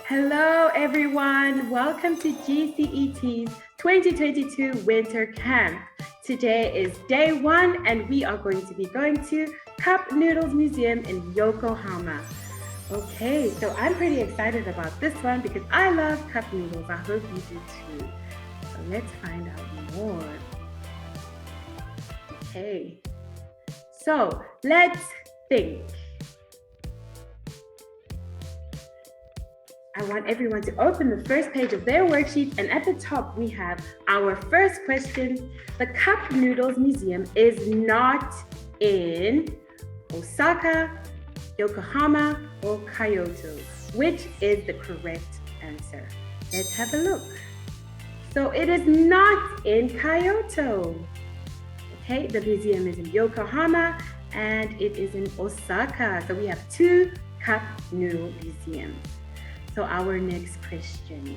Hello everyone, welcome to GCET's 2022 Winter Camp. Today is day 1 and we are going to be going to Cupnoodles Museum in Yokohama. Okay, so I'm pretty excited about this one because I love cup noodles. I hope you do too. So let's find out more. Okay, so let's think. I want everyone to open the first page of their worksheet, and at the top we have our first question. The Cupnoodles Museum is not in Osaka, Yokohama, or Kyoto. Which is the correct answer? Let's have a look. So it is not in Kyoto. Okay, the museum is in Yokohama and it is in Osaka. So we have 2 cup noodle museums. So our next question.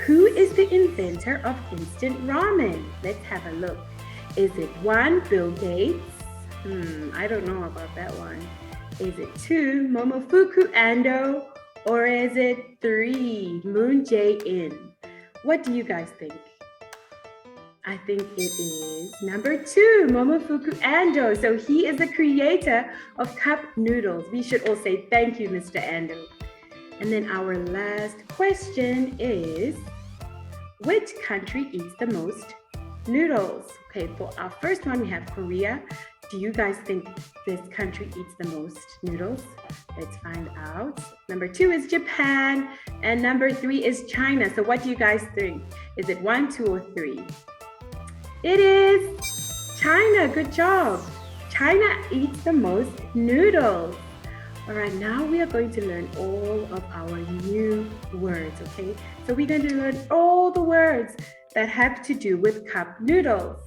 Who is the inventor of instant ramen? Let's have a look. Is it 1, Bill Gates? I don't know about that one. Is it 2, Momofuku Ando? Or is it 3, Moon Jae-in? What do you guys think? I think it is number 2, Momofuku Ando. So he is the creator of cup noodles. We should all say thank you, Mr. Ando. And then our last question is, which country eats the most noodles? Okay, for our first one, we have Korea. Do you guys think this country eats the most noodles? Let's find out. Number 2 is Japan. And number 3 is China. So what do you guys think? Is it 1, 2, or 3? It is China. Good job. China eats the most noodles. All right, now we are going to learn all of our new words, okay? So we're going to learn all the words that have to do with cup noodles.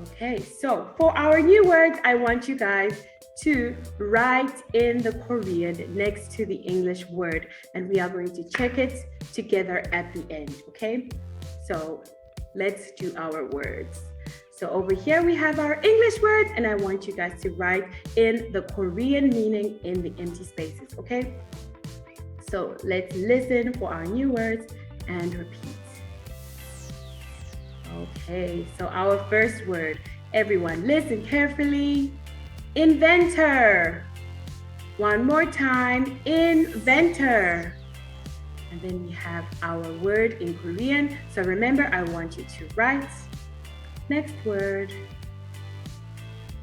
Okay, so for our new words, I want you guys to write in the Korean next to the English word, and we are going to check it together at the end, okay? So let's do our words. So over here we have our English words, and I want you guys to write in the Korean meaning in the empty spaces, okay? So let's listen for our new words and repeat. Okay, so our first word, everyone listen carefully. Inventor. One more time, inventor. And then we have our word in Korean. So remember, I want you to write. Next word,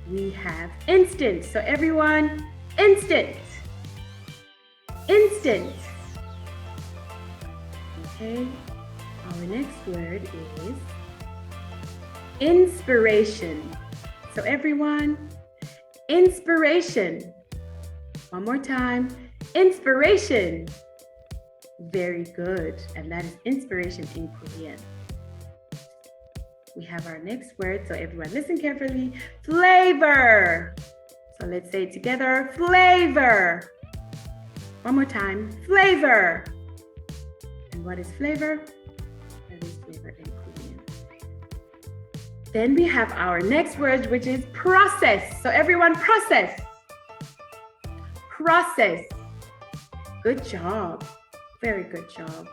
we have instant. So everyone, instant. Instant. Okay, our next word is inspiration. So everyone, inspiration. One more time, inspiration. Very good. And that is inspiration in Korean. We have our next word. So everyone listen carefully. Flavor. So let's say it together. Flavor. One more time. Flavor. And what is flavor? That is flavor in Korean. Then we have our next word, which is process. So everyone, process. Process. Good job. Very good job.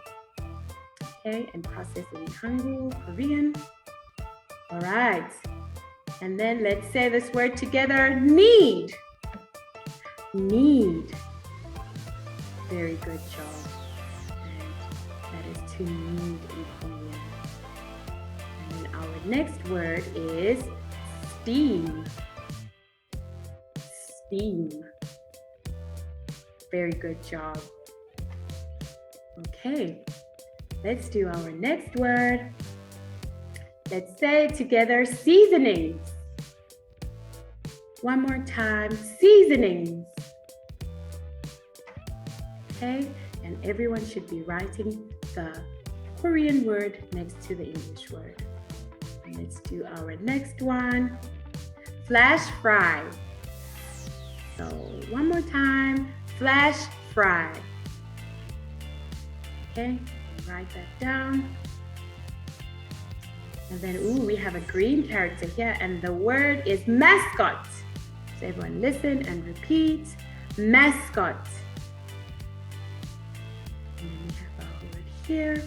Okay, and process in Hangul, Korean. All right. And then let's say this word together, need. Need. Very good job. And that is to need in Korean. And then our next word is steam. Steam. Very good job. Okay, let's do our next word. Let's say together, seasonings. One more time, seasonings. Okay, and everyone should be writing the Korean word next to the English word. And let's do our next one, flash fry. So one more time, flash fry. Okay, write that down. And then, we have a green character here, and the word is mascot. So everyone listen and repeat, mascot. here.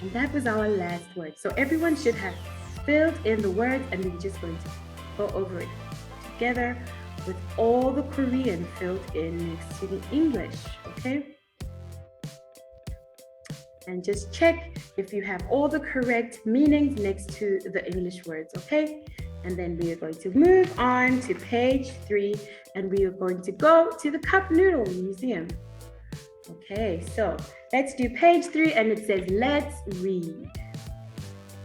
And that was our last word. So everyone should have filled in the words, and we're just going to go over it together with all the Korean filled in next to the English, okay? And just check if you have all the correct meanings next to the English words, okay? And then we are going to move on to page 3, and we are going to go to the Cupnoodle Museum. Okay, so let's do page 3, and it says, let's read.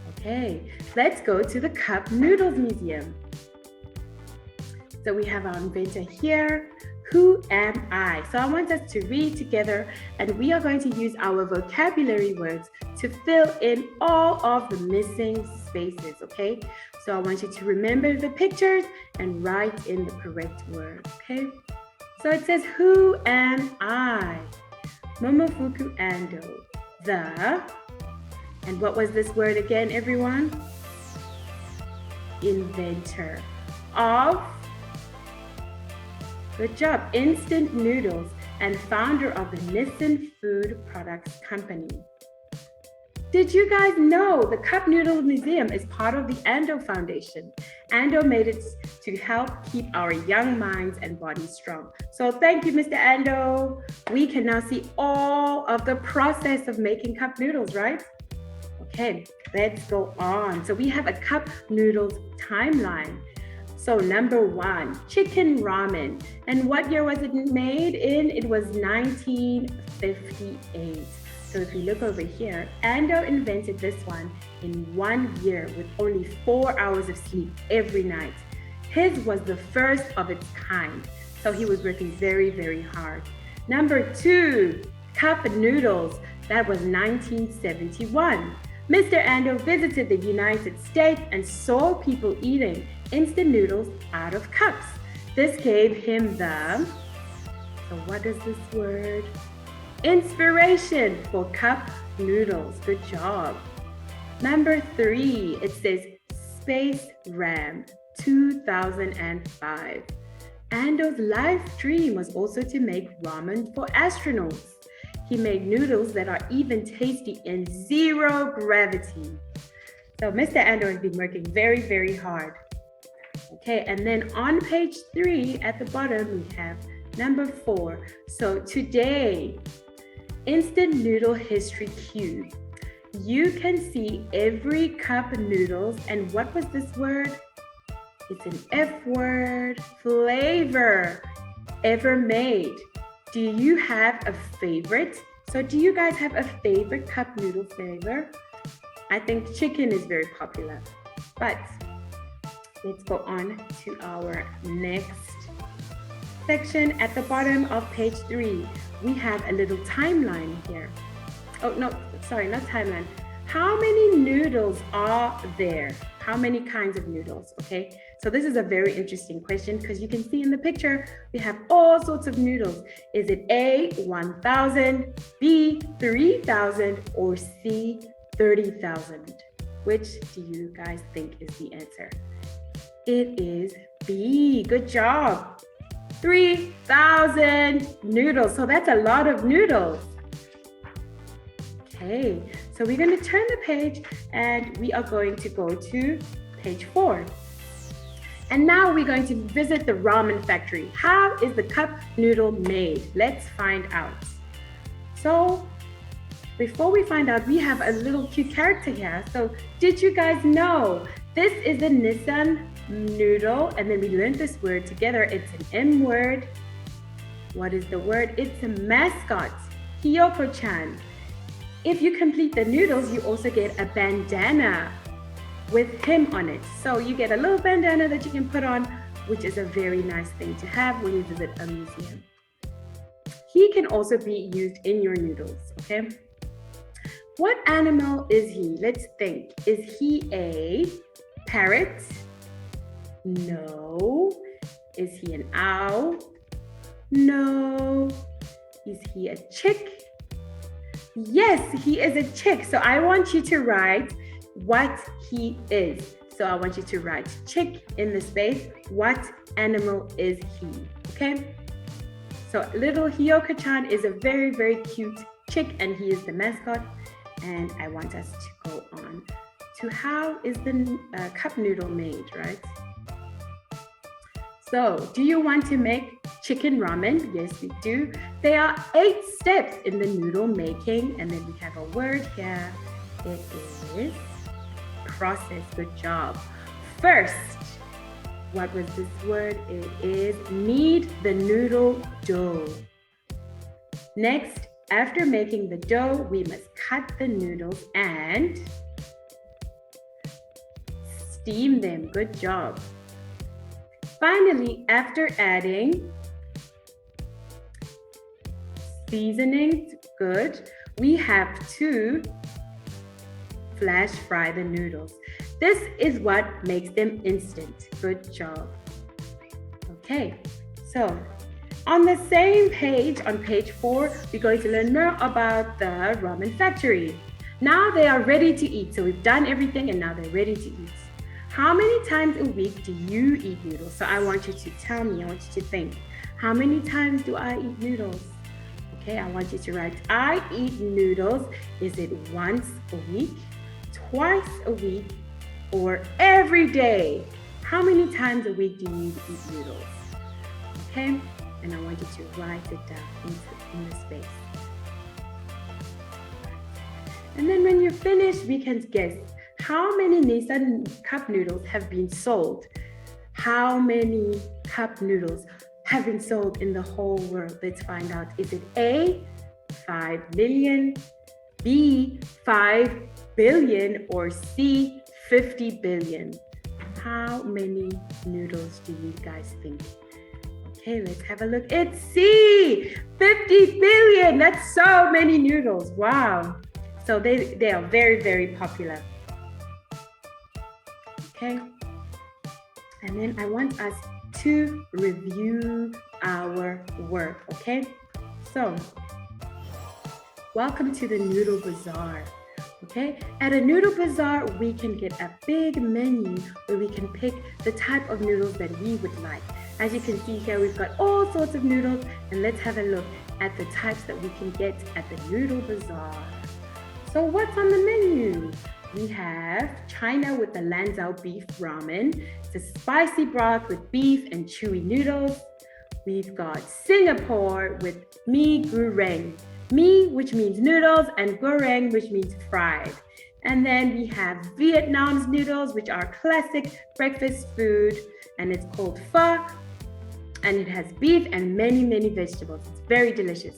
Okay, let's go to the Cupnoodles Museum. So we have our inventor here. Who am I? So I want us to read together, and we are going to use our vocabulary words to fill in all of the missing spaces, okay? So I want you to remember the pictures and write in the correct word, okay? So it says, who am I? Momofuku Ando, the, and what was this word again, everyone? Inventor of, good job, instant noodles, and founder of the Nissan Food Products Company. Did you guys know the Cupnoodle Museum is part of the Ando Foundation? Ando made it to help keep our young minds and bodies strong. So thank you, Mr. Ando. We can now see all of the process of making cup noodles, right? Okay, let's go on. So we have a cup noodles timeline. So number 1, chicken ramen. And what year was it made in? It was 1958. So if you look over here, Ando invented this one in 1 year with only 4 hours of sleep every night. His was the first of its kind. So he was working very, very hard. Number 2, cup noodles. That was 1971. Mr. Ando visited the United States and saw people eating instant noodles out of cups. This gave him the, so what is this word? Inspiration for cup noodles. Good job. Number 3, it says Space Ram 2005. Ando's life dream was also to make ramen for astronauts. He made noodles that are even tasty in 0 gravity. So Mr. Ando has been working very, very hard. Okay, and then on page 3 at the bottom, we have number 4. So today, Instant Noodle History Cube. You can see every cup noodles, and what was this word? It's an F word, flavor, ever made. Do you have a favorite? So do you guys have a favorite cup noodle flavor? I think chicken is very popular, but let's go on to our next section. At the bottom of page 3, we have a little timeline here. Oh, no, sorry, not timeline. How many noodles are there? How many kinds of noodles, okay? So this is a very interesting question because you can see in the picture, we have all sorts of noodles. Is it A, 1,000, B, 3,000, or C, 30,000? Which do you guys think is the answer? It is B. Good job. 3,000 noodles. So that's a lot of noodles. Okay, so we're going to turn the page and we are going to go to page 4. And now we're going to visit the ramen factory. How is the cup noodle made? Let's find out. So before we find out, we have a little cute character here. So did you guys know this is a Nissan noodle? And then we learned this word together. It's an M word. What is the word? It's a mascot, Hiyoko-chan. If you complete the noodles, you also get a bandana with him on it. So you get a little bandana that you can put on, which is a very nice thing to have when you visit a museum. He can also be used in your noodles, okay? What animal is he? Let's think. Is he a parrot? No. Is he an owl? No. Is he a chick? Yes, he is a chick. So I want you to write what he is. So I want you to write chick in the space. What animal is he? Okay? So little Hiyoko-chan is a very, very cute Chick, and he is the mascot. And I want us to go on to how is the cup noodle made, right? So, do you want to make chicken ramen? Yes, we do. There are 8 steps in the noodle making, and then we have a word here. It is process. Good job. First, what was this word? It is knead the noodle dough. Next, after making the dough, we must cut the noodles and steam them. Good job. Finally, after adding seasonings, good, we have to flash fry the noodles. This is what makes them instant. Good job. Okay, so on the same page, on page 4, we're going to learn more about the ramen factory. Now they are ready to eat. So we've done everything and now they're ready to eat. How many times a week do you eat noodles? So I want you to tell me, I want you to think, how many times do I eat noodles? Okay, I want you to write, I eat noodles. Is it once a week, twice a week, or every day? How many times a week do you eat noodles? Okay, and I want you to write it down in the space. And then when you're finished, we can guess how many Nissan cup noodles have been sold. How many cup noodles have been sold in the whole world? Let's find out. Is it A, 5 million, B, 5 billion, or C, 50 billion? How many noodles do you guys think? Okay, let's have a look. It's C, 50 billion. That's so many noodles. Wow. So they are very, very popular. Okay. And then I want us to review our work, okay? So, welcome to the Noodle Bazaar, okay? At a Noodle Bazaar, we can get a big menu where we can pick the type of noodles that we would like. As you can see here, we've got all sorts of noodles, and let's have a look at the types that we can get at the Noodle Bazaar. So what's on the menu? We have China with the Lanzhou beef ramen. It's a spicy broth with beef and chewy noodles. We've got Singapore with mee goreng. Mee, which means noodles, and goreng, which means fried. And then we have Vietnam's noodles, which are classic breakfast food, and it's called pho, and it has beef and many, many vegetables. It's very delicious.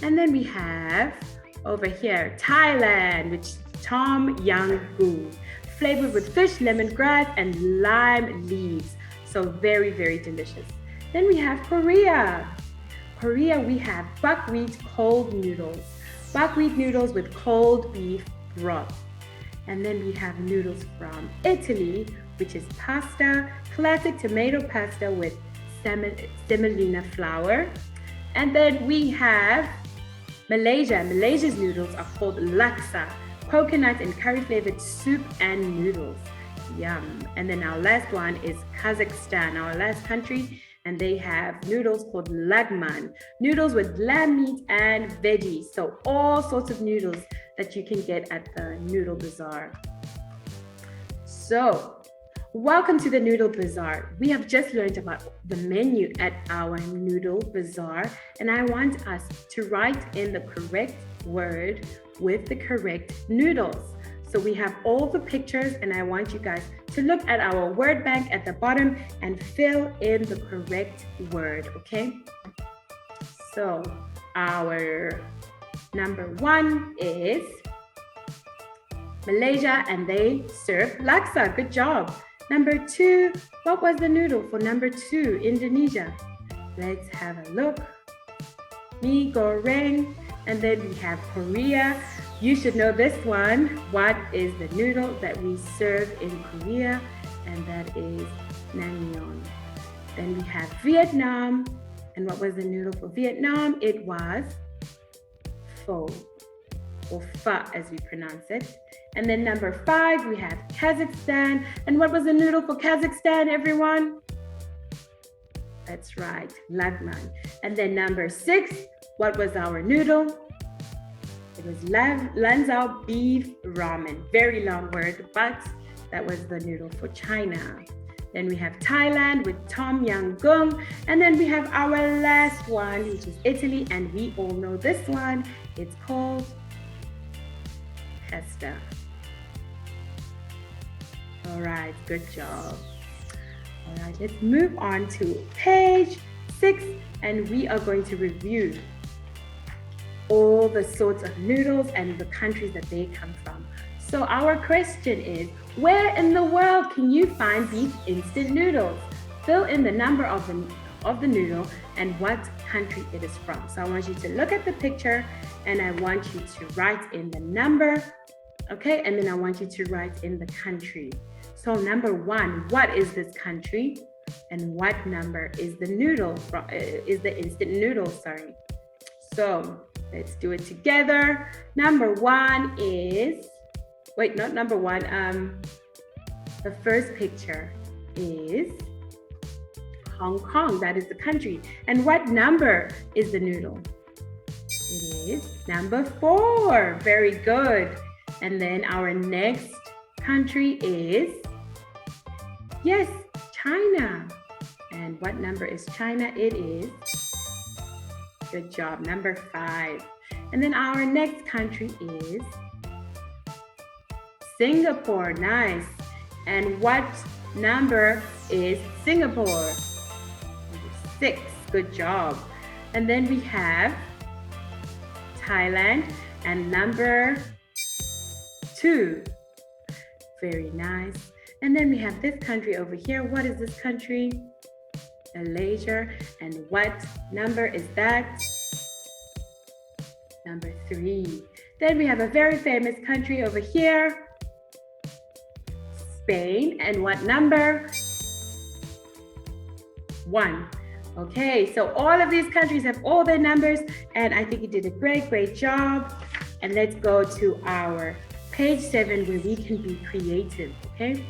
And then we have over here, Thailand, which is Tom Yum Goong, flavored with fish, lemongrass, and lime leaves. So very, very delicious. Then we have Korea. Korea, we have buckwheat cold noodles. Buckwheat noodles with cold beef broth. And then we have noodles from Italy, which is pasta, classic tomato pasta with semolina flour. And then we have Malaysia. Malaysia's noodles are called laksa, coconut and curry flavored soup and noodles. Yum. And then our last one is Kazakhstan, our last country, and they have noodles called lagman, noodles with lamb meat and veggies. So all sorts of noodles that you can get at the Noodle Bazaar. So welcome to the Noodle Bazaar. We have just learned about the menu at our Noodle Bazaar, and I want us to write in the correct word with the correct noodles. So we have all the pictures, and I want you guys to look at our word bank at the bottom and fill in the correct word, okay? So our number 1 is Malaysia, and they serve laksa. Good job. Number 2, what was the noodle for number 2? Indonesia. Let's have a look. Mee goreng. And then we have Korea. You should know this one. What is the noodle that we serve in Korea? And that is naengmyeon. Then we have Vietnam. And what was the noodle for Vietnam? It was pho, or pho as we pronounce it. And then number 5, we have Kazakhstan. And what was the noodle for Kazakhstan, everyone? That's right, lagman. And then number 6, what was our noodle? It was Lanzhou beef ramen. Very long word, but that was the noodle for China. Then we have Thailand with Tom Yum Goong. And then we have our last one, which is Italy. And we all know this one. It's called pasta. All right, good job. All right, let's move on to page 6. And we are going to review all the sorts of noodles and the countries that they come from. So our question is, where in the world can you find these instant noodles? Fill in the number of the noodle and what country it is from. So I want you to look at the picture and I want you to write in the number, okay? And then I want you to write in the country. So number 1, what is this country? And what number is the noodle from, is the instant noodle, sorry. So let's do it together. Number 1 is, wait, not number 1. The first picture is Hong Kong. That is the country. And what number is the noodle? It is number 4. Very good. And then our next country is, yes, China. And what number is China? It is, good job, number 5. And then our next country is Singapore. Nice. And what number is Singapore? 6. Good job. And then we have Thailand and number 2. Very nice. And then we have this country over here. What is this country? Malaysia. And what number is that? Number 3. Then we have a very famous country over here, Spain. And what number? 1. Okay, so all of these countries have all their numbers, and I think you did a great job. And let's go to our page 7 where we can be creative, okay?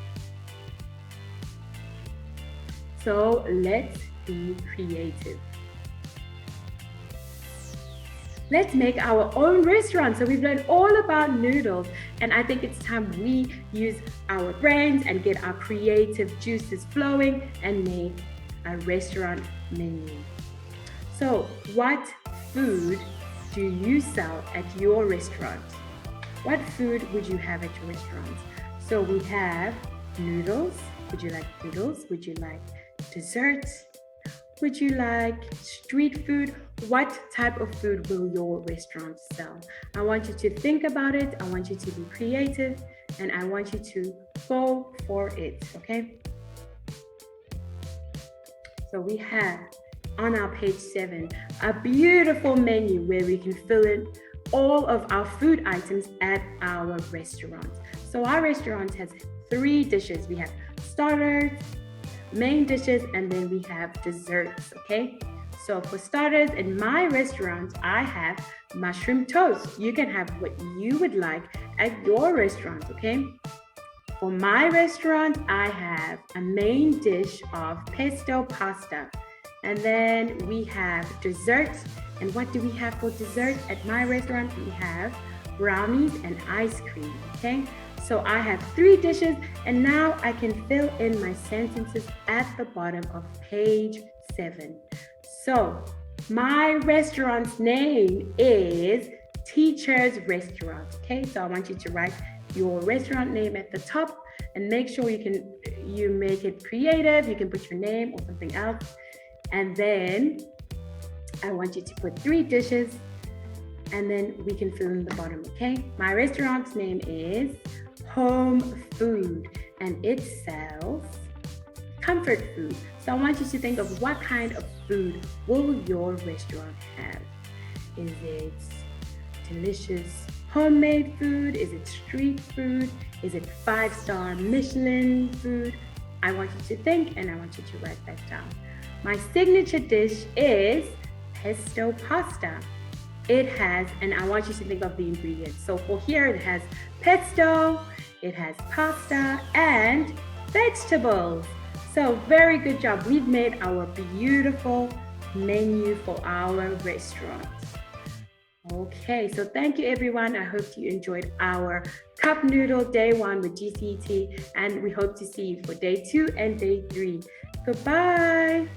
So let's be creative. Let's make our own restaurant. So we've learned all about noodles, and I think it's time we use our brains and get our creative juices flowing and make a restaurant menu. So what food do you sell at your restaurant? What food would you have at your restaurant? So we have noodles. Would you like noodles? Would you like desserts? Would you like street food? What type of food will your restaurant sell? I want you to think about it. I want you to be creative, and I want you to go for it, okay? So we have on our page 7 a beautiful menu where we can fill in all of our food items at our restaurant. So our restaurant has 3 dishes. We have starters, main dishes, and then we have desserts, okay? So for starters, in my restaurant, I have mushroom toast. You can have what you would like at your restaurant, okay? For my restaurant, I have a main dish of pesto pasta. And then we have desserts. And what do we have for dessert at my restaurant? We have brownies and ice cream, okay? So I have 3 dishes, and now I can fill in my sentences at the bottom of page 7. So my restaurant's name is Teacher's Restaurant, okay? So I want you to write your restaurant name at the top and make sure you make it creative. You can put your name or something else. And then I want you to put 3 dishes, and then we can fill in the bottom, okay? My restaurant's name is Home Food, and it sells comfort food. So I want you to think of what kind of food will your restaurant have? Is it delicious homemade food? Is it street food? Is it 5-star Michelin food? I want you to think, and I want you to write that down. My signature dish is pesto pasta. It has, and I want you to think of the ingredients. So for here, it has pesto, it has pasta, and vegetables. So very good job. We've made our beautiful menu for our restaurant. Okay, so thank you everyone. I hope you enjoyed our cup noodle day 1 with GCET, and we hope to see you for day 2 and day 3. Goodbye.